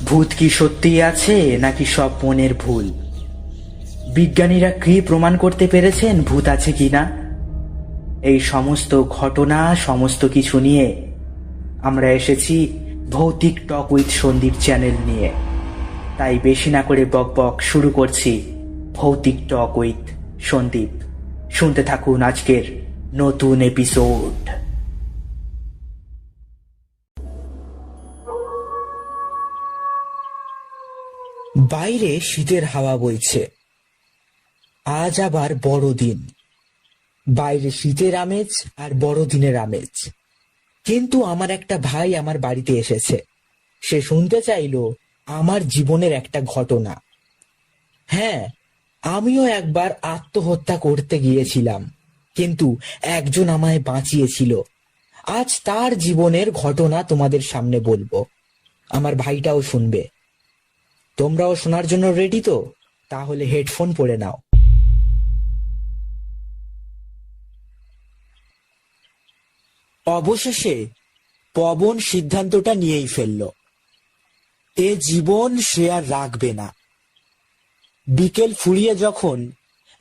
ভূত কি সত্যিই আছে নাকি সব মনের ভুল? বিজ্ঞানীরা কি প্রমাণ করতে পেরেছেন ভূত আছে কিনা? এই সমস্ত ঘটনা, সমস্ত কিছু নিয়ে আমরা এসেছি ভৌতিক টক উইথ সন্দীপ চ্যানেল নিয়ে। তাই বেশি না করে বকবক শুরু করছি ভৌতিক টক উইথ সন্দীপ। শুনতে থাকুন আজকের নতুন এপিসোড। বাইরে শীতের হাওয়া বইছে। আজ আবার বড়দিন। বাইরে শীতের আমেজ আর বড়দিনের আমেজ। কিন্তু আমার একটা ভাই আমার বাড়িতে এসেছে। সে শুনতে চাইলো আমার জীবনের একটা ঘটনা। হ্যাঁ, আমিও একবার আত্মহত্যা করতে গিয়েছিলাম, কিন্তু একজন আমায় বাঁচিয়েছিল। আজ তার জীবনের ঘটনা তোমাদের সামনে বলবো। আমার ভাইটাও শুনবে। তোমরাও শোনার জন্য রেডি তো? তাহলে হেডফোন পরে নাও। অবশেষে পবন সিদ্ধান্তটা নিয়েই ফেলল। এ জীবন সে আর রাখবে না। বিকেল ফুরিয়ে যখন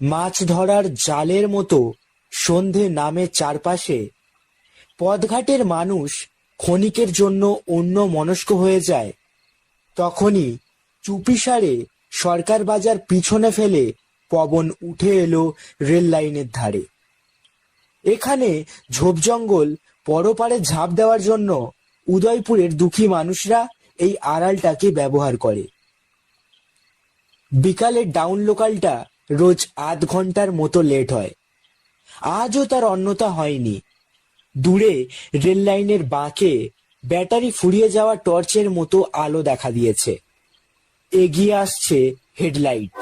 মাছ ধরার জালের মতো সন্ধে নামে চারপাশে, পথঘাটের মানুষ ক্ষণিকের জন্য অন্য মনস্ক হয়ে যায়, তখনই চুপিসারে সরকার বাজার পিছনে ফেলে পবন উঠে এলো রেল লাইনের ধারে। এখানে ঝোপজঙ্গল পরপারে ঝাঁপ দেওয়ার জন্য উদয়পুরের দুঃখী মানুষরা এই আড়ালটাকে ব্যবহার করে। বিকালের ডাউন লোকালটা রোজ আধ ঘন্টার মতো লেট হয়। আজও তার অন্যথা হয়নি। দূরে রেল লাইনের বাঁকে ব্যাটারি ফুরিয়ে যাওয়া টর্চের মতো আলো দেখা দিয়েছে। এগিয়ে আসছে হেডলাইট।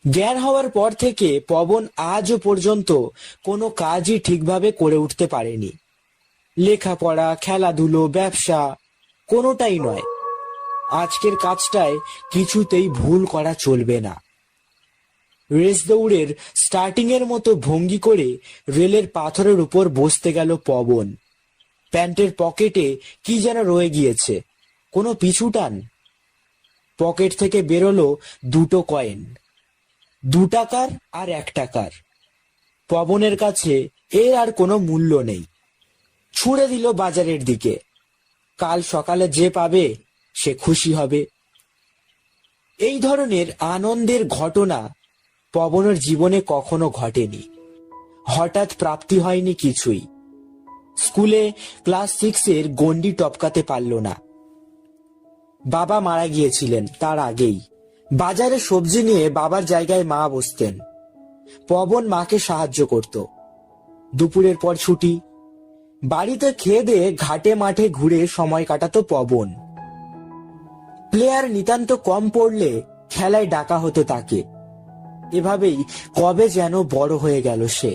জ্ঞান হওয়ার পর থেকে পবন আজও পর্যন্ত কোনো কাজই ঠিকভাবে করে উঠতে পারেনি। লেখাপড়া, খেলাধুলো, ব্যবসা কোনোটাই নয়। আজকের কাজটায় কিছুতেই ভুল করা চলবে না। রেস দৌড়ের স্টার্টিং এর মতো ভঙ্গি করে রেলের পাথরের উপর বসতে গেল পবন। প্যান্টের পকেটে কি যেন রয়ে গিয়েছে, কোনো পিছু টান। পকেট থেকে বেরোলো দুটো কয়েন, 2 টাকার আর 1 টাকার। পবনের কাছে এর আর কোনো মূল্য নেই। ছুঁড়ে দিল বাজারের দিকে। কাল সকালে যে পাবে সে খুশি হবে। এই ধরনের আনন্দের ঘটনা পবনের জীবনে কখনো ঘটেনি। হঠাৎ প্রাপ্তি হয়নি কিছুই। স্কুলে ক্লাস 6-এর গণ্ডি টপকাতে পারল না। বাবা মারা গিয়েছিলেন তার আগেই। বাজারে সবজি নিয়ে বাবার জায়গায় মা বসতেন। পবন মাকে সাহায্য করত। দুপুরের পর ছুটি। বাড়িতে খেয়ে দিয়ে ঘাটে মাঠে ঘুরে সময় কাটাতো পবন। প্লেয়ার নিতান্ত কম পড়লে খেলায় ডাকা হতো তাকে। এভাবেই কবে যেন বড় হয়ে গেল সে।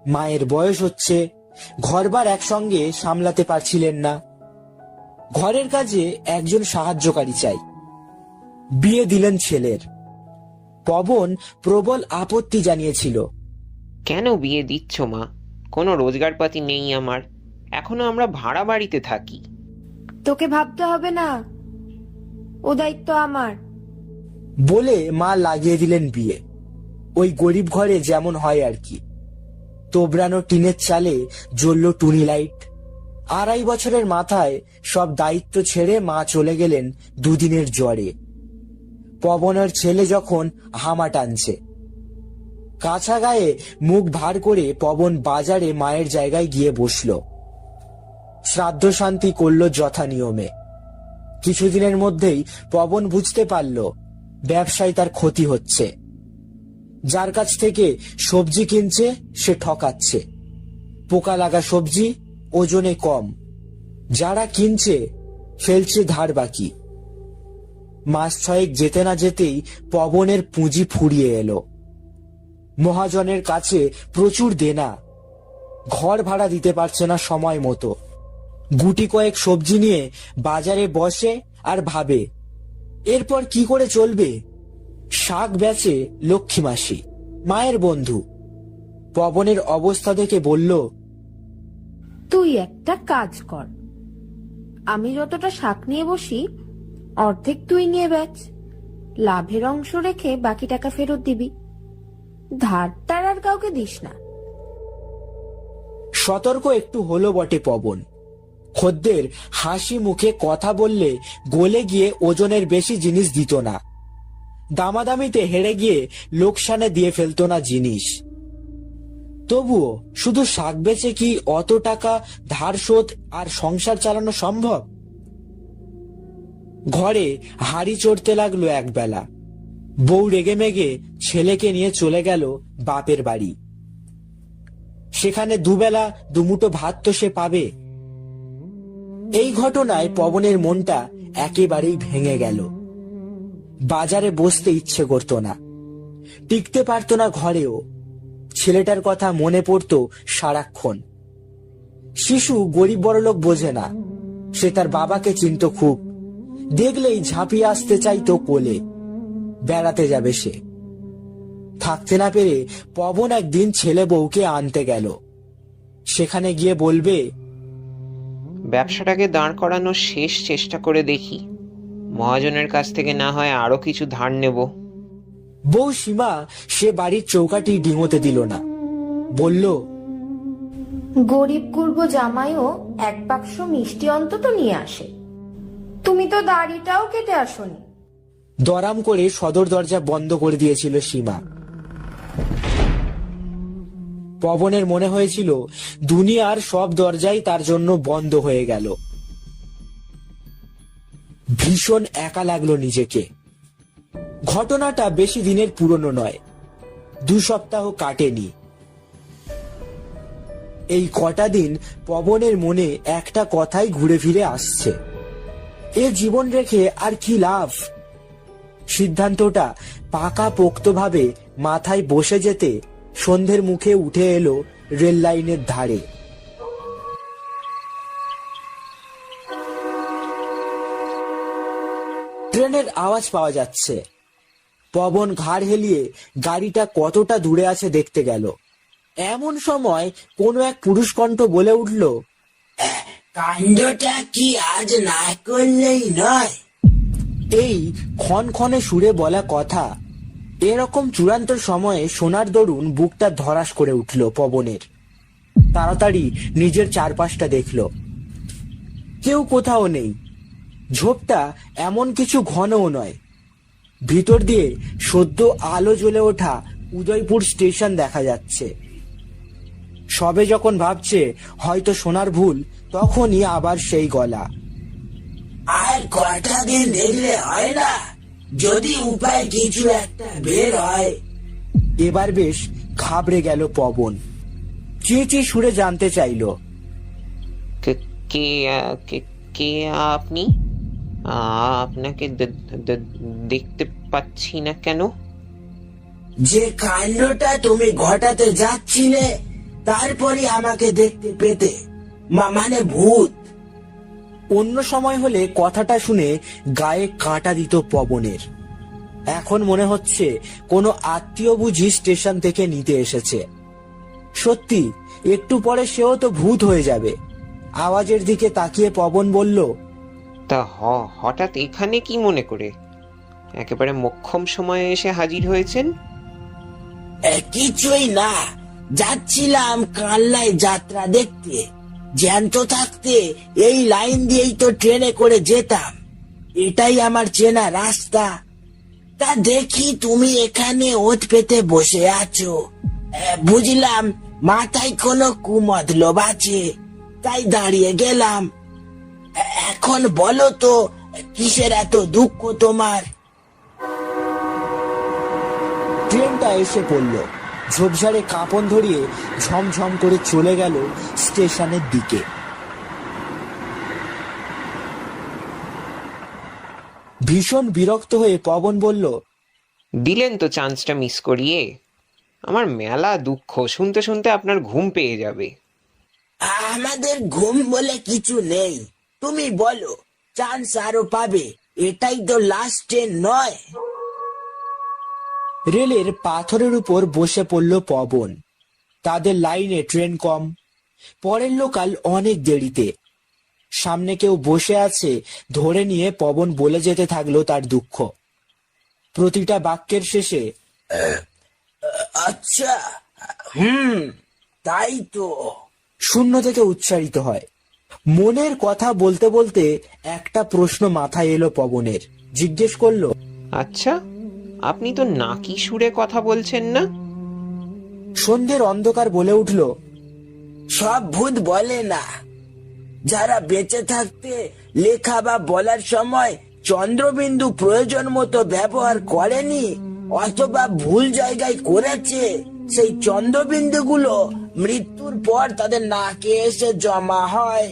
মায়ের বয়স হচ্ছে, ঘরবার একসঙ্গে সামলাতে পারছিলেন না। ঘরের কাজে একজন সাহায্যকারী চাই। বিয়ে দিলেন ছেলের। পবন প্রবল আপত্তি জানিয়েছিল। কেন বিয়ে দিচ্ছ মা? কোনো রোজগারপাতি নেই আমার। এখনো আমরা ভাড়া বাড়িতে থাকি। তোকে ভাবতে হবে না, ও দায়িত্ব আমার। বলে মা লাগিয়ে দিলেন বিয়ে। ওই গরিব ঘরে যেমন হয় আর কি। তোবড়ানো টিনের চালে জ্বলল টুনি লাইট। 2.5 বছরের মাথায় সব দায়িত্ব ছেড়ে মা চলে গেলেন দুদিনের জ্বরে। পবনের ছেলে যখন হামা টানছে। কাঁচা গায়ে মুখ ভার করে পবন বাজারে মায়ের জায়গায় গিয়ে বসল। শ্রাদ্ধ শান্তি করল যথা নিয়মে। কিছুদিনের মধ্যেই পবন বুঝতে পারল ব্যবসায় তার ক্ষতি হচ্ছে। যার কাছ থেকে সবজি কিনছে সে ঠকাচ্ছে। পোকা লাগা সবজি, ওজনে কম। যারা কিনছে ফেলছে ধার বাকি। মাস 6 যেতে না যেতেই পবনের পুঁজি ফুরিয়ে এলো। মহাজনের কাছে প্রচুর দেনা। ঘর ভাড়া দিতে পারছে না সময় মতো। গুটি কয়েক সবজি নিয়ে বাজারে বসে আর ভাবে এরপর কি করে চলবে। শাক বেচে লক্ষ্মী মাসি, মায়ের বন্ধু। পবনের অবস্থা দেখে বলল, তুই একটা কাজ কর, আমি যতটা শাক নিয়ে বসি অর্ধেক তুই নিয়ে বেচ, লাভের অংশ রেখে বাকি টাকা ফেরত দিবি। ধারটার আর কাউকে দিস না। সতর্ক একটু হলো বটে পবন। খদ্দের হাসি মুখে কথা বললে গলে গিয়ে ওজনের বেশি জিনিস দিত না, দামাদামিতে হেরে গিয়ে লোকসানে দিয়ে ফেলতো না জিনিস। তবুও শুধু শাক বেচে কি অত টাকা ধার শোধ আর সংসার চালানো সম্ভব? ঘরে হাড়ি চড়তে লাগলো একবেলা। বউ রেগে মেগে ছেলেকে নিয়ে চলে গেল বাপের বাড়ি। সেখানে দুবেলা দুমুঠো ভাত তো সে পাবে। এই ঘটনায় পবনের মনটা একেবারেই ভেঙে গেল। বাজারে বসতে ইচ্ছে করত না, টিকতে পারত না ঘরেও। ছেলেটার কথা মনে পড়তো সারাক্ষণ। শিশু গরিব বড়লোক বোঝে না, সে তার বাবাকে চিনত খুব। দেখলেই ঝাঁপিয়ে আসতে চাইতো কোলে। বেড়াতে যাবে সে। থাকতে না পেরে পবন একদিন ছেলে বউকে আনতে গেল। সেখানে গিয়ে বলবে, ব্যবসাটাকে দাঁড় করানোর শেষ চেষ্টা করে দেখি, মহাজনের কাছ থেকে না হয় আরো কিছু ধার নেব। বউ সীমা সে বাড়ির চৌকাটি ডিঙোতে দিল না। বলল, গরিব কুর্ব জামাইও এক বাক্স মিষ্টি অন্তত নিয়ে আসে, তুমি তো দাড়িটাও কেটে আসোনি। দরাম করে সদর দরজা বন্ধ করে দিয়েছিল সীমা। পবনের মনে হয়েছিল দুনিয়ার সব দরজাই তার জন্য বন্ধ হয়ে গেল। ভীষণ একা লাগলো নিজেকে। ঘটনাটা বেশি দিনের পুরনো নয়, 2 সপ্তাহ কাটেনি। এই কটা দিন পবনের মনে একটা কথাই ঘুরে ফিরে আসছে, এ জীবন রেখে আর কি লাভ? সিদ্ধান্তটা পাকা পোক্তভাবে মাথায় বসে যেতে সন্ধ্যের মুখে উঠে এলো রেল লাইনের ধারে। ট্রেনের আওয়াজ পাওয়া যাচ্ছে। পবন ঘাড় হেলিয়ে গাড়িটা কতটা দূরে আছে দেখতে গেল। এমন সময় কোনো এক পুরুষ কণ্ঠ বলে উঠল, কাণ্ডটা কি আজ না করলেই নয়? এই ক্ষণক্ষণে সুরে বলা কথা। এরকম চূড়ান্ত সময়ে সোনার দরুন বুকটা ধরাস করে উঠল পবনের। তাড়াতাড়ি নিজের চারপাশটা দেখল। কেউ কোথাও নেই। ঝোপটা এমন কিছু ঘনও নয়। ভিতর দিয়ে সদ্য আলো জ্বলে ওঠা উদয়পুর স্টেশন দেখা যাচ্ছে। সবে যখন ভাবছে হয়তো শোনার ভুল, তখনই আবার সেই গলা, আর কটা দিন দেখলে হয় না, যদি উপায় কিছু একটা বের হয়। এবার বেশ ঘাবড়ে গেল পবন। চেঁচে সুরে জানতে চাইল, কে কে কে আপনি? আপনাকে দেখতে পাচ্ছি না কেন? যে কাণ্ডটা তুমি ঘটাতে যাচ্ছিলে তারপরে আমাকে দেখতে পেতে, মানে ভূত। অন্য সময় হলে কথাটা শুনে গায়ে কাঁটা দিত পবনের। এখন মনে হচ্ছে কোনো আত্মীয় বুঝি স্টেশন থেকে নিতে এসেছে। সত্যি একটু পরে সেও তো ভূত হয়ে যাবে। আওয়াজের দিকে তাকিয়ে পবন বলল, তা হঠাৎ এখানে কি মনে করে? একেবারে মোক্ষম সময়ে এসে হাজির হয়েছেন। কিছুই না, যাচ্ছিলাম কানলায় যাত্রা দেখতে। জ্যান্ত থাকতে এই লাইন দিয়েই তো ট্রেনে করে যেতাম, এটাই আমার চেনা রাস্তা। তা দেখি তুমি এখানে ওত পেতে বসে আছো, বুঝলাম মাথায় কোনো কুমতলব আছে, তাই দাঁড়িয়ে গেলাম। এখন বলো তো কিসের এত দুঃখ তোমার? ট্রেনটা এসে পড়ল। ঝোপঝাড়ে কাঁপন ধরিয়ে ঝমঝম করে চলে গেল স্টেশনের দিকে। ভীষণ বিরক্ত হয়ে পবন বলল, দিলেন তো চান্সটা মিস করিয়ে। আমার মেলা দুঃখ, শুনতে শুনতে আপনার ঘুম পেয়ে যাবে। আমাদের ঘুম বলে কিছু নেই, তুমি বলো চান্স আরো পাবে, এটাই তো লাস্ট ট্রেন নয়? রেলের পাথরের উপর বসে পড়ল পবন। তাদের লাইনে ট্রেন কম, পরের লোকাল অনেক দেরিতে। সামনে কেউ বসে আছে ধরে নিয়ে পবন বলে যেতে থাকলো তার দুঃখ। প্রতিটা বাক্যের শেষে আচ্ছা, তাই তো শূন্য থেকে উচ্চারিত হয়। মনের কথা বলতে বলতে একটা প্রশ্ন মাথায় এলো পবনের। জিজ্ঞেস করলো, আচ্ছা, আপনি তো নাকি সুরে কথা বলছেন না? সন্ধ্যের অন্ধকার বলে উঠল, সব ভূত বলে না। যারা বেঁচে থাকতে লেখা বা বলার সময় চন্দ্রবিন্দু প্রয়োজন মতো ব্যবহার করেনি অথবা ভুল জায়গায় করেছে, সেই চন্দ্রবিন্দুগুলো মৃত্যুর পর তাদের নাকে এসে জমা হয়।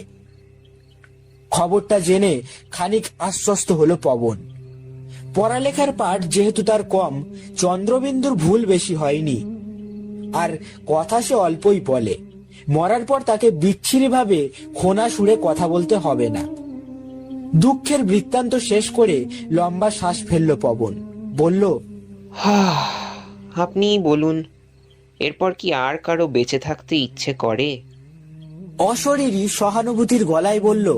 খবরটা জেনে খানিক আশ্বস্ত হলো পবন। পড়ালেখার পাঠ যেহেতু তার কম, চন্দ্রবিন্দুর ভুল বেশি হয়নি। আর কথা সে অল্পই বলে। মরার পর তাকে বিচ্ছিরিভাবে খোনা সুরে কথা বলতে হবে না। দুঃখের বৃত্তান্ত শেষ করে লম্বা শ্বাস ফেলল পবন। বলল, আপনিই বলুন, এরপর কি আর কারো বেঁচে থাকতে ইচ্ছে করে? অশরীরী সহানুভূতির গলায় বলল,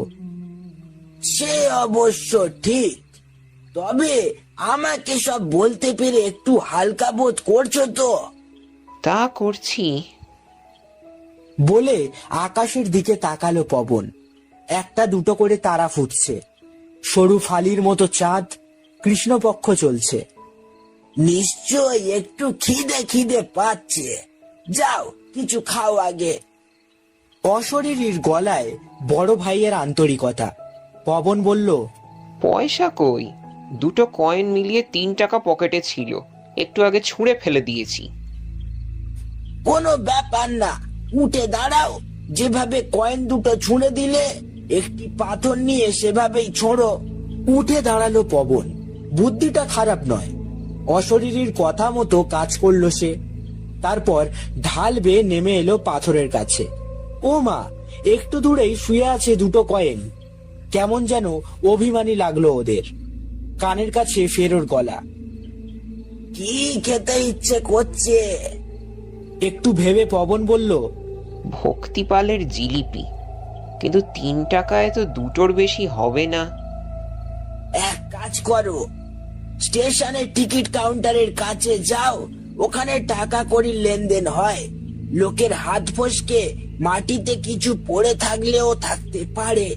সে অবশ্য ঠিক, তবে আমাকে সব বলতে পেরে একটু হালকা বোধ করছো তো? তা করছি। বলে আকাশের দিকে তাকালো পবন। একটা দুটো করে তারা ফুটছে। সরু ফালির মতো চাঁদ। কৃষ্ণপক্ষ চলছে। নিশ্চয় একটু খিদে খিদে পাচ্ছে, যাও কিছু খাও আগে। অশরীরীর গলায় বড় ভাইয়ের আন্তরিকতা। পবন বলল, পয়সা কই? দুটো কয়েন মিলিয়ে 3 টাকা পকেটে ছিল, একটু আগে ছুঁড়ে ফেলে দিয়েছি। কোনো ব্যাপার না, উঠে দাঁড়াও। যেভাবে কয়েন দুটো ছুঁড়ে দিলে, একটি পাথর নিয়ে সেভাবেই ছোঁড়ো। উঠে দাঁড়ালো পবন। বুদ্ধিটা খারাপ নয়। অশরীরীর কথা মতো কাজ করলো সে। তারপর ঢাল বেয়ে নেমে এলো পাথরের কাছে। ও মা, একটু দূরেই শুয়ে আছে দুটো কয়েন। কেমন যেন অভিমানী লাগলো ওদের। কানের কাছে ফেরোর গলা। কি খেতে ইচ্ছে করছে? একটু ভেবে পবন বলল, ভক্তিপালের জিলিপি, কিন্তু 3 টাকায় তো দুটোর বেশি হবে না। এক কাজ করো, স্টেশনের টিকিট কাউন্টারের কাছে যাও। ওখানে টাকা কড়ি লেনদেন হয়। লোকের হাত ফসকে মাটিতে কিছু পড়ে থাকলেও থাকতে পারে।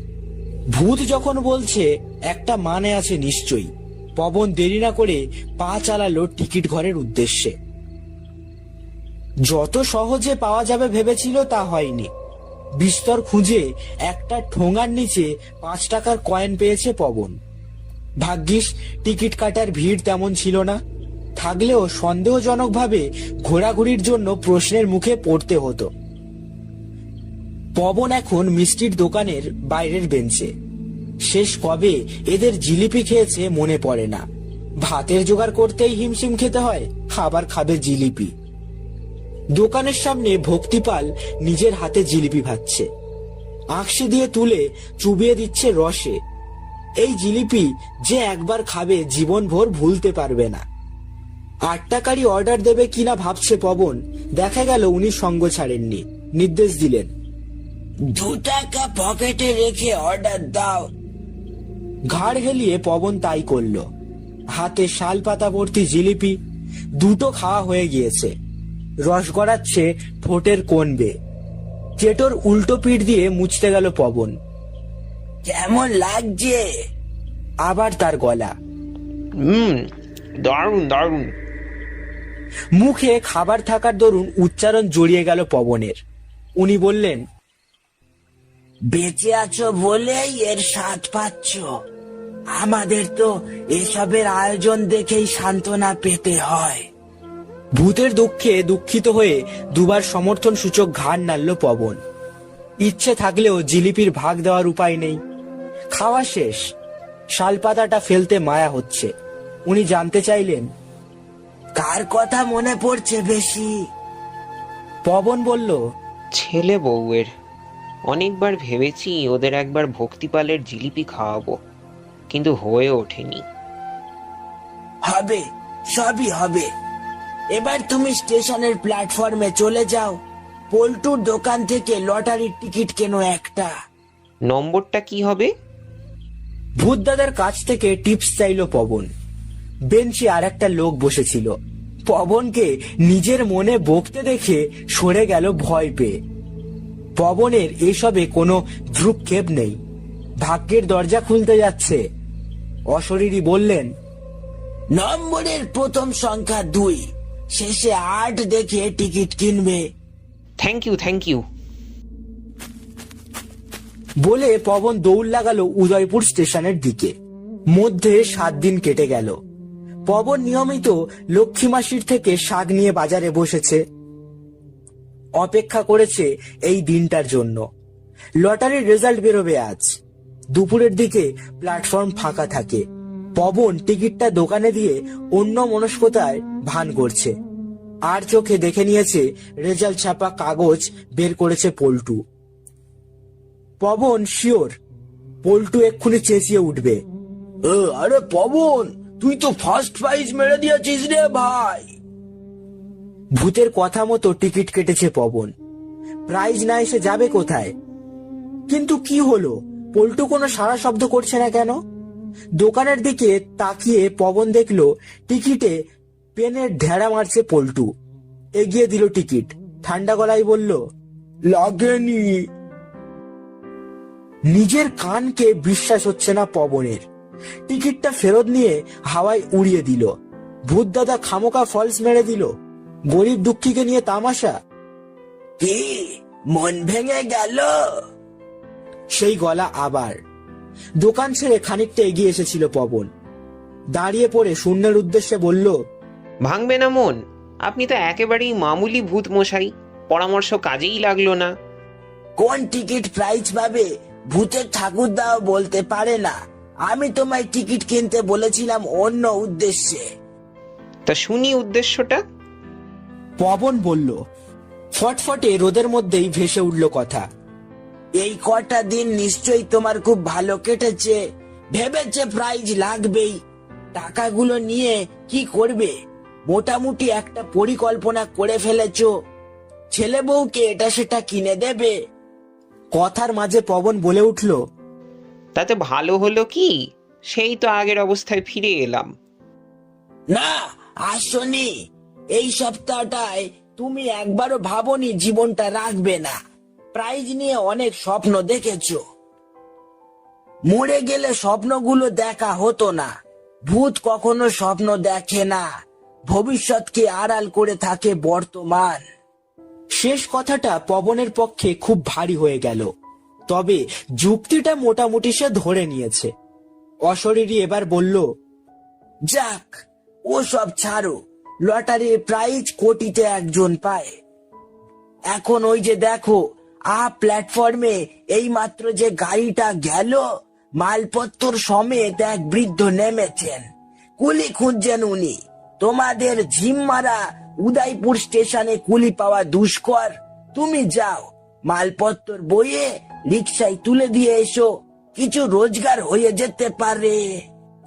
ভূত যখন বলছে, একটা মানে আছে নিশ্চয়ই। পবন দেরি না করে পা চালালো টিকিট ঘরের উদ্দেশ্যে। যত সহজে পাওয়া যাবে ভেবেছিল তা হয়নি। বিস্তর খুঁজে একটা ঠোঙার নিচে 5 টাকার কয়েন পেয়েছে পবন। ভাগ্যিস টিকিট কাটার ভিড় তেমন ছিল না। থাকলেও সন্দেহজনকভাবে ঘোরাঘুরির জন্য প্রশ্নের মুখে পড়তে হতো। পবন এখন মিষ্টির দোকানের বাইরের বেঞ্চে। শেষ কবে এদের জিলিপি খেয়েছে মনে পড়ে না। ভাতের জোগাড় করতেই হিমশিম খেতে হয়, আবার খাবে জিলিপি। দোকানের সামনে ভক্তিপাল নিজের হাতে জিলিপি ভাজছে। আঁকশে দিয়ে তুলে চুবিয়ে দিচ্ছে রসে। এই জিলিপি যে একবার খাবে জীবনভর ভুলতে পারবে না। 8 টাকারই অর্ডার দেবে কিনা ভাবছে পবন। দেখা গেল উনি সঙ্গ ছাড়েননি। নির্দেশ দিলেন, 2 টাকা পকেটে রেখে অর্ডার দাও। ঘাড় হেলিয়ে পবন তাই করলো। হাতে শাল পাতা ভর্তি জিলিপি। দুটো খাওয়া হয়ে গিয়েছে। রস গড়াচ্ছে ঠোঁটের কোণ বেয়ে। চেটোর উল্টো পিঠ দিয়ে মুছতে গেল পবন। কেমন লাগছে? আবার তার গলা। দারুণ দারুণ। মুখে খাবার থাকার দরুন উচ্চারণ জড়িয়ে গেল পবনের। উনি বললেন, বেঁচে আছো বলেই এর স্বাদ পাচ্ছ। আমাদের তো এসবের আয়োজন দেখেই সান্ত্বনা পেতে হয়। ভূতের দুঃখে দুঃখিত হয়ে দুবার সমর্থন সূচক ঘাড় নাড়ল পবন। ইচ্ছে থাকলেও জিলিপির ভাগ দেওয়ার উপায় নেই। খাওয়া শেষ। শালপাতাটা ফেলতে মায়া হচ্ছে। উনি জানতে চাইলেন, কার কথা মনে পড়ছে বেশি? পবন বলল, ছেলে বউয়ের। অনেকবার ভেবেছি ওদের একবার ভক্তিপালের জিলিপি খাওয়াবো, কিন্তু হয়ে ওঠেনি। হবে, সবই হবে। এবার তুমি স্টেশনের প্ল্যাটফর্মে চলে যাও। পল্টুর দোকান থেকে লটারির টিকিট কেনো একটা। নম্বরটা কি হবে? ভূত দাদার কাছ থেকে টিপস চাইলো পবন। বেঞ্চে আর একটা লোক বসেছিল। পবনকে নিজের মনে বকতে দেখে সরে গেল ভয় পেয়ে। পবনের এসবে কোনো ভ্রুক্ষেপ নেই। ভাগ্যের দরজা খুলতে যাচ্ছে। অশরীরী বললেন, নম্বরের প্রথম সংখ্যা 2, শেষে 8 দেখে টিকিট কিনবে। Thank you. বলে পবন দৌড় লাগালো উদয়পুর স্টেশনের দিকে। মধ্যে 7 দিন কেটে গেল। পবন নিয়মিত লক্ষ্মী মাসির থেকে শাক নিয়ে বাজারে বসেছে। অপেক্ষা করেছে এই দিনটার জন্য। লটারির রেজাল্ট বেরোবে আজ। দুপুরের দিকে প্ল্যাটফর্ম ফাঁকা থাকে। পবন টিকিটটা দোকানে দিয়ে অন্য মনস্কতায় ভান করছে। আর চোখে দেখে নিয়েছে রেজাল্ট ছাপা কাগজ বের করেছে পল্টু। পবন শিওর পল্টু এক্ষুনি চেঁচিয়ে উঠবে, আরে পবন, তুই তো ফার্স্ট প্রাইজ মেরে দিয়েছিস রে ভাই। ভূতের কথা মতো টিকিট কেটেছে পবন। প্রাইজ না এসে যাবে কোথায়? কিন্তু কি হলো, পল্টু কোনো সাড়া শব্দ করছে না কেন? দোকানের দিকে তাকিয়ে পবন দেখলো টিকিটে পেনের ঢেড়া মারছে পল্টু। এগিয়ে দিল টিকিট। ঠান্ডা গলায় বলল, লাগেনি। নিজের কানকে বিশ্বাস হচ্ছে না পবনের। টিকিটটা ফেরত নিয়ে হাওয়ায় উড়িয়ে দিল। ভূত দাদা খামোকা ফলস মেরে দিল। গরিব দুঃখীকে নিয়ে তামাশা। কি মন ভেঙে গেল? সেই গলা আবার। দোকান ছেড়ে খানিকটা এগিয়ে এসেছিল পবন। দাঁড়িয়ে পড়ে শূন্যের উদ্দেশ্যে বলল, ভাঙবে না মন, আপনি তো একেবারেই মামুলি ভূত মশাই, পরামর্শ কাজেই লাগলো না। কোন টিকিট প্রাইজ পাবে ভূতের ঠাকুরদাও বলতে পারে না। আমি তোমায় টিকিট কিনতে বলেছিলাম অন্য উদ্দেশ্যে। তা শুনি উদ্দেশ্যটা। পবন বলল। ফটফটে রোদের মধ্যেই ভেসে উঠল কথা। এই কটা দিন নিশ্চয়ই তোমার খুব ভালো কেটেছে। ভেবেছে প্রাইজ লাগবেই। টাকাগুলো নিয়ে কি করবে? মোটামুটি একটা পরিকল্পনা করে ফেলেছো। ছেলে বউকে এটা সেটা কিনে দেবে। কথার মাঝে পবন বলে উঠল, তাতে ভালো হলো কি, সেই তো আগের অবস্থায় ফিরে এলাম। না আসনি। এই সপ্তাহটায় তুমি একবারও ভাবনি জীবনটা রাখবে না। প্রাইজ নিয়ে অনেক স্বপ্ন দেখেছো। মরে গেলে স্বপ্নগুলো দেখা হতো না। ভূত কখনো স্বপ্ন দেখে না, ভবিষ্যৎকে আড়াল করে থাকে বর্তমান। শেষ কথাটা পবনের পক্ষে খুব ভারী হয়ে গেল। তবে যুক্তিটা মোটামুটি সে ধরে নিয়েছে। অশরীরী এবার বলল, যাক ও সব ছাড়ো। লটারির প্রাইজ কোটিতে একজন পায়। এখন ওই যে দেখো প্ল্যাটফর্মে এই মাত্র যে গাড়িটা গেল, মালপত্র সমেত এক বৃদ্ধ নেমেছেন। কুলি খুঁজছেন উনি। তোমাদের ঝিমমারা উদয়পুর স্টেশনে কুলি পাওয়া দুষ্কর। তুমি যাও, মালপত্র বইয়ে রিক্সায় তুলে দিয়ে এসো, কিছু রোজগার হয়ে যেতে পারে।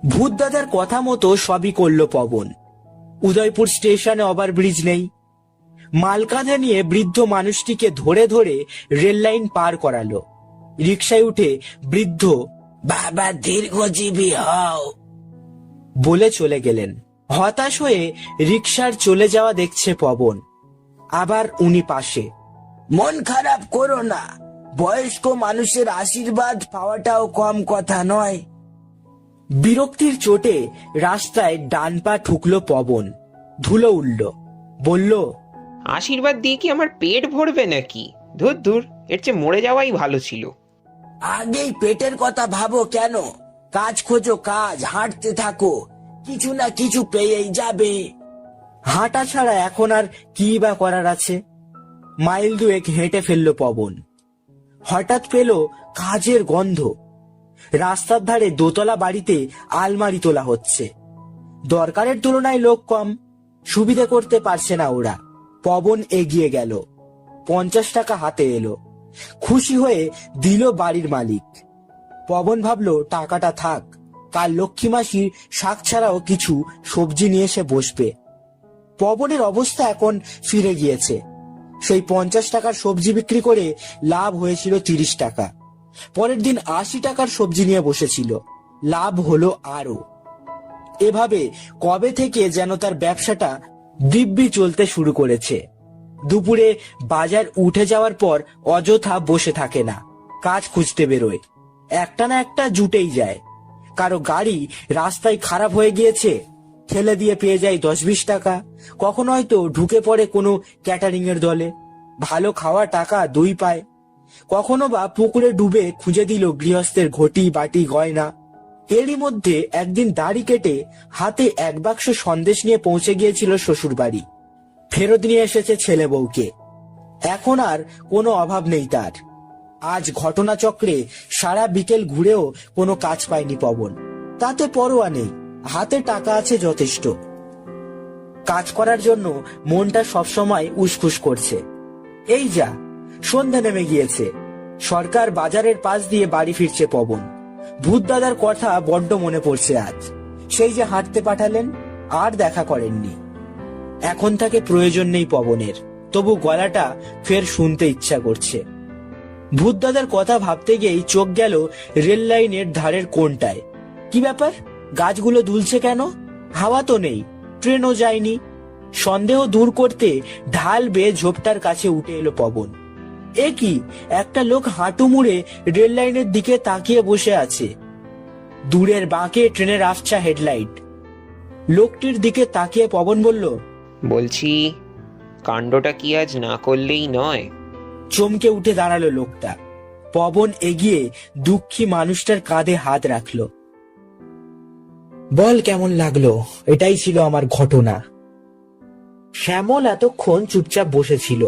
ভূত দাদার কথা মতো সবই করলো পবন। উদয়পুর স্টেশনে ওভারব্রিজ নেই। মাল কাঁধে নিয়ে বৃদ্ধ মানুষটিকে ধরে ধরে রেল লাইন পার করালো। রিক্সায় উঠে বৃদ্ধ বাবা দীর্ঘজীবী হও বলে চলে গেলেন। হতাশ হয়ে রিক্সার চলে যাওয়া দেখছে পবন। আবার উনি পাশে। মন খারাপ করো না, বয়স্ক মানুষের আশীর্বাদ পাওয়াটাও কম কথা নয়। বিরক্তির চোটে রাস্তায় ডান পা ঠুকলো পবন। ধুলো উঠল। বলল, আশীর্বাদ দিয়ে কি আমার পেট ভরবে নাকি? ধুর ধুর, এর চেয়ে মরে যাওয়াই ভালো ছিল। আগেই পেটের কথা ভাবো কেন? কাজ খোঁজো কাজ, হাঁটতে থাকো, কিছু না কিছু পেয়েই যাবে। হাঁটা ছাড়া এখন আর কি বা করার আছে? মাইল 2 হেঁটে ফেললো পবন। হঠাৎ পেল কাজের গন্ধ। রাস্তার ধারে দোতলা বাড়িতে আলমারি তোলা হচ্ছে। দরকারের তুলনায় লোক কম, সুবিধে করতে পারছে না ওরা। পবন এগিয়ে গেল। 50 টাকা হাতে এলো। খুশি হয়ে দিল বাড়ির মালিক। পবন ভাবলো টাকাটা থাক, কাল লক্ষ্মী মাসির শাক ছাড়াও কিছু সবজি নিয়ে এসে বসবে। পবনের অবস্থা এখন ফিরে গিয়েছে। সেই 50 টাকার সবজি বিক্রি করে লাভ হয়েছিল 30 টাকা। পরের দিন 80 টাকার সবজি নিয়ে বসেছিল, লাভ হলো আরো। এভাবে কবে থেকে যেন তার ব্যবসাটা দিব্যি চলতে শুরু করেছে। দুপুরে বাজার উঠে যাওয়ার পর অযথা বসে থাকে না, কাজ খুঁজতে বেরোয়। একটা না একটা জুটেই যায়। কারো গাড়ি রাস্তায় খারাপ হয়ে গিয়েছে, ঠেলে দিয়ে পেয়ে যায় 10-20 টাকা। কখনো হয়তো ঢুকে পড়ে কোনো ক্যাটারিং এর দলে, ভালো খাওয়া টাকা 2 পায়। কখনো বা পুকুরে ডুবে খুঁজে দিল গৃহস্থের ঘটি বাটি গয়না। এরই মধ্যে একদিন দাড়ি কেটে হাতে 1 বাক্স সন্দেশ নিয়ে পৌঁছে গিয়েছিল শ্বশুর বাড়ি। ফেরত নিয়ে এসেছে ছেলে বউকে। এখন আর কোনো অভাব নেই তার। আজ ঘটনাচক্রে সারা বিকেল ঘুরেও কোনো কাজ পায়নি পবন। তাতে পরোয়া নেই, হাতে টাকা আছে যথেষ্ট। কাজ করার জন্য মনটা সবসময় উসখুস করছে। এই যা সন্ধ্যা নেমে গিয়েছে, সরকার বাজারের পাশ দিয়ে বাড়ি ফিরছে পবন। ভূত দাদার কথা বড্ড মনে পড়ছে আজ। সেই যে হাঁটতে পাঠালেন, আর দেখা করেননি। এখন তাকে প্রয়োজন নেই পবনের, তবু গলাটা ফের শুনতে ইচ্ছা করছে। ভূত দাদার কথা ভাবতে গিয়েই চোখ গেল রেল লাইনের ধারের কোণটায়। কি ব্যাপার, গাছগুলো দুলছে কেন? হাওয়া তো নেই, ট্রেনও যায়নি। সন্দেহ দূর করতে ঢাল বেয়ে ঝোপটার কাছে উঠে এলো পবন। এ কি, একটা লোক হাঁটু মুড়ে রেল লাইনের দিকে তাকিয়ে বসে আছে। দূরের বাঁকে ট্রেনের আফছা হেডলাইট। লোকটির দিকে তাকিয়ে পবন বলল, বলছি, কাণ্ডটা কি আজ না করলেই নয়? চমকে উঠে দাঁড়ালো লোকটা। পবন এগিয়ে দুঃখী মানুষটার কাঁধে হাত রাখলো। বল, কেমন লাগলো? এটাই ছিল আমার ঘটনা। শ্যামল এতক্ষণ চুপচাপ বসেছিল।